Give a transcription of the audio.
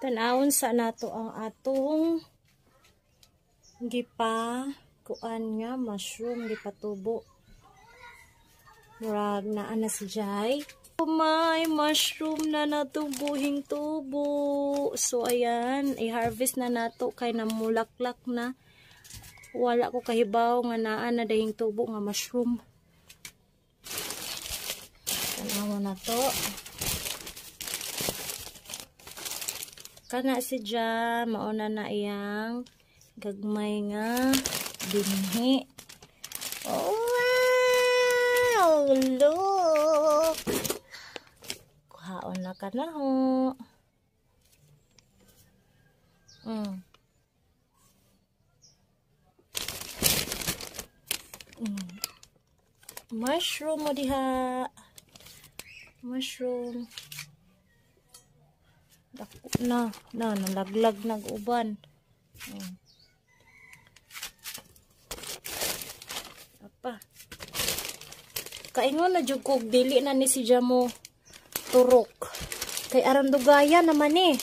Tanawon sa nato ang atong gipa kuan nga mushroom gipatubo. Murag naa na si Jai. May mushroom na natubuhing tubo. So ayan, i-harvest na nato kay namulaklak na. Wala ko kahibaw nga naa na dahing tubo nga mushroom. Tanawa na to. Kana si Jai, mauna na iyang gagmay nga binhi. Oh wow! Look! Kuhaon na ka na ho. Mushroom mo diha. Mushroom. Dako na. Nalaglag nag-uban. Apa? Kaingon na jud kog dili na ni si Jamo turok. Kay aram dugaya naman eh.